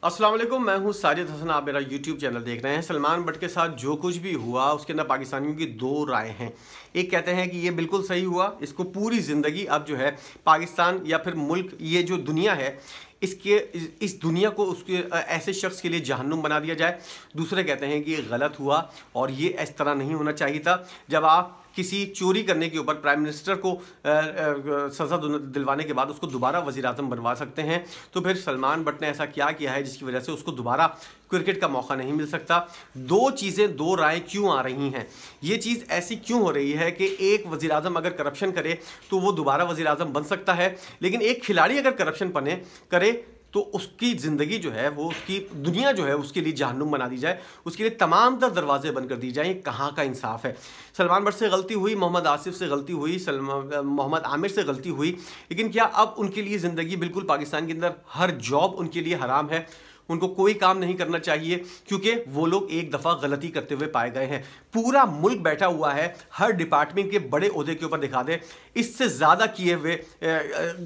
अस्सलाम वालेकुम, मैं हूं साजिद हसन। आप मेरा यूट्यूब चैनल देख रहे हैं। सलमान बट के साथ जो कुछ भी हुआ उसके अंदर पाकिस्तानियों की दो राय हैं। एक कहते हैं कि ये बिल्कुल सही हुआ, इसको पूरी ज़िंदगी अब जो है पाकिस्तान या फिर मुल्क, ये जो दुनिया है इसके इस दुनिया को उसके ऐसे शख्स के लिए जहन्नुम बना दिया जाए। दूसरे कहते हैं कि ये गलत हुआ और ये इस तरह नहीं होना चाहिए था। जब आप किसी चोरी करने के ऊपर प्राइम मिनिस्टर को सज़ा दिलवाने के बाद उसको दोबारा वज़ीर आज़म बनवा सकते हैं, तो फिर सलमान बट ने ऐसा क्या किया है जिसकी वजह से उसको दोबारा क्रिकेट का मौका नहीं मिल सकता। दो चीज़ें, दो राय क्यों आ रही हैं? ये चीज़ ऐसी क्यों हो रही है कि एक वज़ीर आज़म अगर करप्शन करे तो वो दोबारा वज़ीर आज़म बन सकता है, लेकिन एक खिलाड़ी अगर करप्शन करे तो उसकी ज़िंदगी जो है, वो उसकी दुनिया जो है उसके लिए जहन्नुम बना दी जाए, उसके लिए तमाम तर दरवाजे बंद कर दी जाए। कहाँ का इंसाफ है? सलमान बट से गलती हुई, मोहम्मद आसिफ से गलती हुई, मोहम्मद आमिर से गलती हुई, लेकिन क्या अब उनके लिए ज़िंदगी बिल्कुल पाकिस्तान के अंदर हर जॉब उनके लिए हराम है? उनको कोई काम नहीं करना चाहिए क्योंकि वो लोग एक दफ़ा गलती करते हुए पाए गए हैं। पूरा मुल्क बैठा हुआ है, हर डिपार्टमेंट के बड़े ओहदे के ऊपर दिखा दे, इससे ज़्यादा किए हुए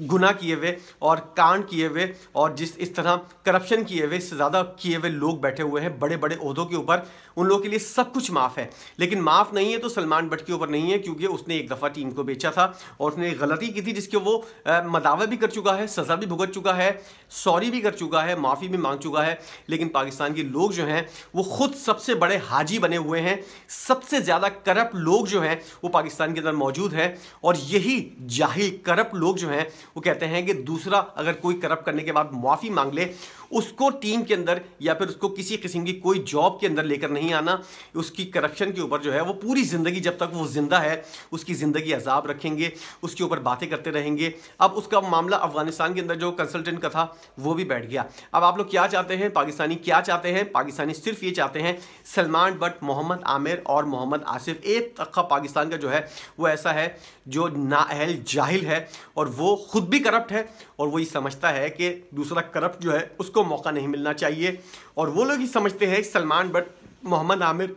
गुनाह किए हुए और कांड किए हुए और इस तरह करप्शन किए हुए, इससे ज़्यादा किए हुए लोग बैठे हुए हैं बड़े बड़े ओहदों के ऊपर। उन लोगों के लिए सब कुछ माफ़ है, लेकिन माफ़ नहीं है तो सलमान बट के ऊपर नहीं है, क्योंकि उसने एक दफ़ा टीम को बेचा था और उसने गलती की थी जिसके वो मदावा भी कर चुका है, सज़ा भी भुगत चुका है, सॉरी भी कर चुका है, माफ़ी भी मांग चुका है। लेकिन पाकिस्तान के लोग जो हैं वो खुद सबसे बड़े हाजी बने हुए हैं। सबसे ज़्यादा करप्ट लोग जो हैं वो पाकिस्तान के अंदर मौजूद हैं और यही जाहिल करप्ट लोग जो हैं वो कहते हैं कि दूसरा अगर कोई करप्ट करने के बाद माफ़ी मांग ले, उसको टीम के अंदर या फिर उसको किसी किस्म की कोई जॉब के अंदर लेकर नहीं आना। उसकी करप्शन के ऊपर जो है वो पूरी ज़िंदगी, जब तक वो ज़िंदा है, उसकी ज़िंदगी अजाब रखेंगे, उसके ऊपर बातें करते रहेंगे। अब उसका मामला अफगानिस्तान के अंदर जो कंसल्टेंट का था वो भी बैठ गया। अब आप लोग क्या चाहते हैं? पाकिस्तानी क्या चाहते हैं? पाकिस्तानी सिर्फ ये चाहते हैं सलमान बट, मोहम्मद आमिर और मोहम्मद आसिफ, एक तबका पाकिस्तान का जो है वो ऐसा है जो नाअहल जाहिल है और वो खुद भी करप्ट है और वो ये समझता है कि दूसरा करप्ट जो है उसको मौका नहीं मिलना चाहिए। और वो लोग ही समझते हैं सलमान बट, मोहम्मद आमिर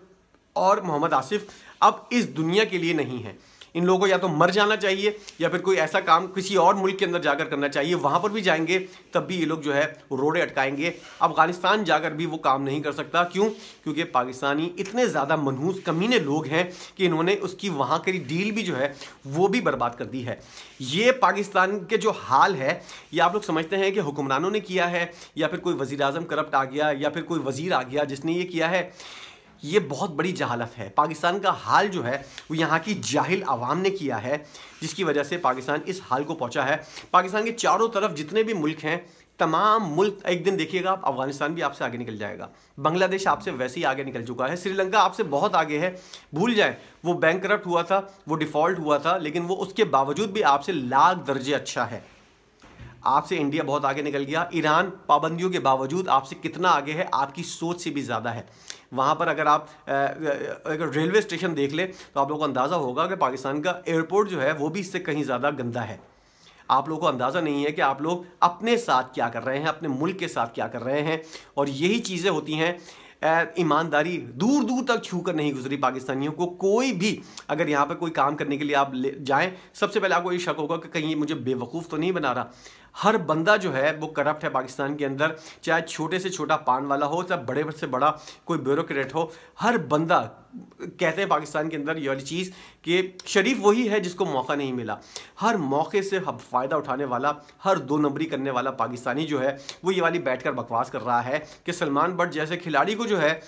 और मोहम्मद आसिफ अब इस दुनिया के लिए नहीं है। इन लोगों को या तो मर जाना चाहिए या फिर कोई ऐसा काम किसी और मुल्क के अंदर जाकर करना चाहिए। वहाँ पर भी जाएंगे तब भी ये लोग जो है रोड़े अटकाएंगे। अफगानिस्तान जाकर भी वो काम नहीं कर सकता। क्यों? क्योंकि पाकिस्तानी इतने ज़्यादा मनहूस कमीने लोग हैं कि इन्होंने उसकी वहाँ की डील भी जो है वो भी बर्बाद कर दी है। ये पाकिस्तान के जो हाल है, ये आप लोग समझते हैं कि हुक्मरानों ने किया है या फिर कोई वज़ीर आज़म करप्ट आ गया या फिर कोई वज़ीर आ गया जिसने ये किया है? ये बहुत बड़ी जहालत है। पाकिस्तान का हाल जो है वो यहाँ की जाहिल आवाम ने किया है, जिसकी वजह से पाकिस्तान इस हाल को पहुँचा है। पाकिस्तान के चारों तरफ जितने भी मुल्क हैं, तमाम मुल्क, एक दिन देखिएगा आप, अफगानिस्तान भी आपसे आगे निकल जाएगा, बांग्लादेश आपसे वैसे ही आगे निकल चुका है, श्रीलंका आपसे बहुत आगे है। भूल जाएं, वो बैंकरप्ट हुआ था, वो डिफ़ॉल्ट हुआ था, लेकिन वो उसके बावजूद भी आपसे लाख दर्जे अच्छा है। आपसे इंडिया बहुत आगे निकल गया। ईरान पाबंदियों के बावजूद आपसे कितना आगे है, आपकी सोच से भी ज़्यादा है। वहाँ पर अगर आप अगर रेलवे स्टेशन देख ले तो आप लोगों को अंदाज़ा होगा कि पाकिस्तान का एयरपोर्ट जो है वो भी इससे कहीं ज़्यादा गंदा है। आप लोगों को अंदाज़ा नहीं है कि आप लोग अपने साथ क्या कर रहे हैं, अपने मुल्क के साथ क्या कर रहे हैं। और यही चीज़ें होती हैं। ईमानदारी दूर दूर तक छू कर नहीं गुजरी पाकिस्तानियों को। कोई भी अगर यहाँ पर कोई काम करने के लिए आप जाएं, सबसे पहले आपको ये शक होगा कि कहीं ये मुझे बेवकूफ़ तो नहीं बना रहा। हर बंदा जो है वो करप्ट है पाकिस्तान के अंदर, चाहे छोटे से छोटा पान वाला हो, चाहे बड़े से बड़ा कोई ब्यूरोक्रेट हो। हर बंदा, कहते हैं पाकिस्तान के अंदर ये वाली चीज़ कि शरीफ वही है जिसको मौका नहीं मिला। हर मौके से फ़ायदा उठाने वाला, हर दो नंबरी करने वाला पाकिस्तानी जो है वो ये वाली बैठकर बकवास कर रहा है कि सलमान बट जैसे खिलाड़ी को जो है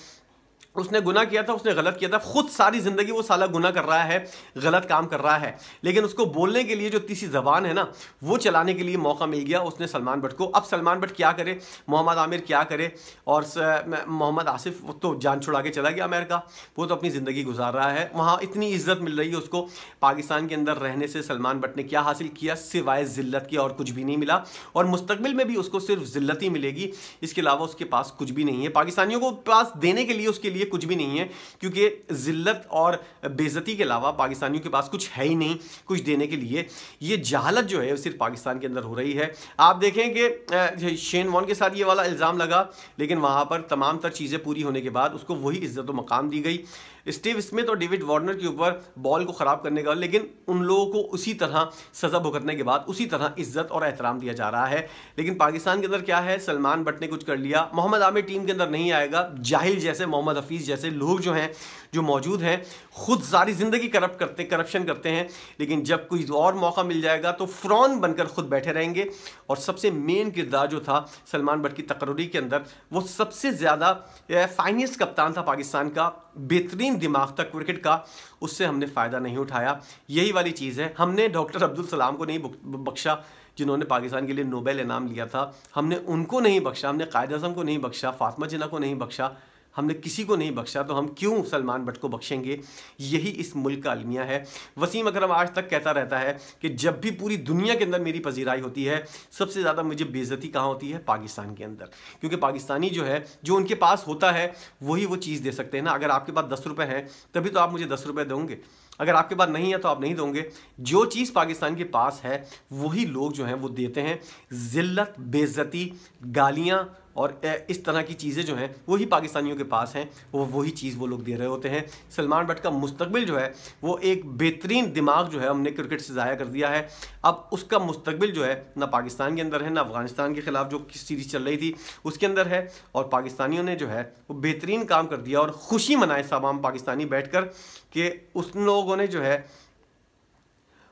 उसने गुनाह किया था, उसने गलत किया था, खुद सारी ज़िंदगी वो साला गुनाह कर रहा है, गलत काम कर रहा है, लेकिन उसको बोलने के लिए जो तीसरी ज़बान है ना, वो चलाने के लिए मौका मिल गया उसने सलमान बट को। अब सलमान बट क्या करे, मोहम्मद आमिर क्या करे और मोहम्मद आसिफ तो जान छुड़ा के चला गया अमेरिका, वो तो अपनी ज़िंदगी गुजार रहा है। वहाँ इतनी इज्जत मिल रही है उसको। पाकिस्तान के अंदर रहने से सलमान बट ने क्या हासिल किया? सिवाय ज़िल्लत की और कुछ भी नहीं मिला और मुस्तकबिल में भी उसको सिर्फ ज़िल्लत ही मिलेगी, इसके अलावा उसके पास कुछ भी नहीं है। पाकिस्तानियों को पास देने के लिए उसके लिए कुछ भी नहीं है, क्योंकि जिल्लत और बेइज्जती के अलावा पाकिस्तानियों के पास कुछ है ही नहीं कुछ देने के लिए। ये जहालत जो है सिर्फ पाकिस्तान के अंदर हो रही है। आप देखें कि शेन वॉर्न के साथ ये वाला इल्ज़ाम लगा, लेकिन वहाँ पर तमाम तर चीज़ें पूरी होने के बाद उसको वही इज्जत व मकाम दी गई। स्टीव स्मिथ और डेविड वार्नर के ऊपर बॉल को ख़राब करने का, लेकिन उन लोगों को उसी तरह सज़ा भुगतने के बाद उसी तरह इज्जत और एहतराम दिया जा रहा है। लेकिन पाकिस्तान के अंदर क्या है, सलमान बट ने कुछ कर लिया, मोहम्मद आमिर टीम के अंदर नहीं आएगा। जाहिल जैसे, मोहम्मद हफीज़ जैसे लोग जो हैं, जो मौजूद हैं, खुद सारी ज़िंदगी करप्शन करते हैं, लेकिन जब कोई और मौका मिल जाएगा तो फ़्रॉन बनकर खुद बैठे रहेंगे। और सबसे मेन किरदार जो था सलमान बट की तकर्री के अंदर, वो सबसे ज़्यादा फाइनेस्ट कप्तान था पाकिस्तान का, बेहतरीन दिमाग था क्रिकेट का, उससे हमने फ़ायदा नहीं उठाया। यही वाली चीज़ है, हमने डॉक्टर अब्दुल सलाम को नहीं बख्शा जिन्होंने पाकिस्तान के लिए नोबेल इनाम लिया था, हमने उनको नहीं बख्शा, हमने कायद आज़म को नहीं बख्शा, फातिमा जिन्ना को नहीं बख्शा, हमने किसी को नहीं बख्शा, तो हम क्यों सलमान बट को बख्शेंगे? यही इस मुल्क का अलमिया है। वसीम अकरम आज तक कहता रहता है कि जब भी पूरी दुनिया के अंदर मेरी पजीराई होती है, सबसे ज़्यादा मुझे बेइज्जती कहाँ होती है? पाकिस्तान के अंदर, क्योंकि पाकिस्तानी जो है, जो उनके पास होता है वही वो चीज़ दे सकते हैं ना। अगर आपके पास 10 रुपये हैं तभी तो आप मुझे 10 रुपये दोगे, अगर आपके पास नहीं है तो आप नहीं दोगे। जो चीज़ पाकिस्तान के पास है वही लोग जो हैं वो देते हैं। ज़िल्लत, बेइज्जती, गालियाँ और इस तरह की चीज़ें जो हैं वही पाकिस्तानियों के पास हैं, वो वही चीज़ वो लोग दे रहे होते हैं। सलमान बट का मुस्तकबिल जो है वो एक बेहतरीन दिमाग जो है हमने क्रिकेट से ज़ाया कर दिया है। अब उसका मुस्तकबिल जो है ना पाकिस्तान के अंदर है, ना अफगानिस्तान के ख़िलाफ़ जो सीरीज़ चल रही थी उसके अंदर है। और पाकिस्तानियों ने जो है वो बेहतरीन काम कर दिया, और खुशी मनाए तमाम पाकिस्तानी बैठ कर कि उन लोगों ने जो है,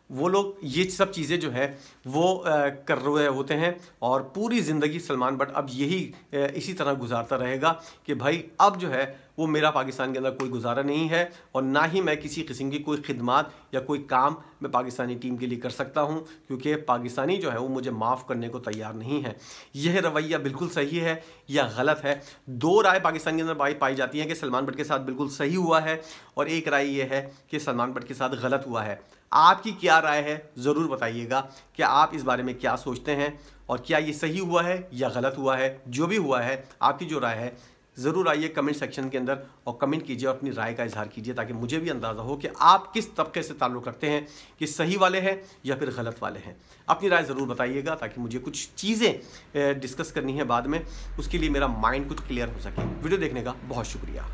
वो लोग ये सब चीज़ें जो है वो कर रहे होते हैं। और पूरी ज़िंदगी सलमान बट अब यही इसी तरह गुजारता रहेगा कि भाई अब जो है वो मेरा पाकिस्तान के अंदर कोई गुजारा नहीं है, और ना ही मैं किसी किस्म की कोई खिदमत या कोई काम मैं पाकिस्तानी टीम के लिए कर सकता हूं, क्योंकि पाकिस्तानी जो है वो मुझे माफ़ करने को तैयार नहीं है। यह रवैया बिल्कुल सही है या गलत है? दो राय पाकिस्तान के अंदर पाई जाती हैं कि सलमान बट के साथ बिल्कुल सही हुआ है, और एक राय ये है कि सलमान बट के साथ गलत हुआ है। आपकी क्या राय है ज़रूर बताइएगा कि आप इस बारे में क्या सोचते हैं, और क्या ये सही हुआ है या गलत हुआ है? जो भी हुआ है, आपकी जो राय है ज़रूर आइए कमेंट सेक्शन के अंदर और कमेंट कीजिए और अपनी राय का इजहार कीजिए, ताकि मुझे भी अंदाज़ा हो कि आप किस तबके से ताल्लुक़ रखते हैं, कि सही वाले हैं या फिर गलत वाले हैं। अपनी राय ज़रूर बताइएगा ताकि मुझे कुछ चीज़ें डिस्कस करनी है बाद में, उसके लिए मेरा माइंड कुछ क्लियर हो सके। वीडियो देखने का बहुत शुक्रिया।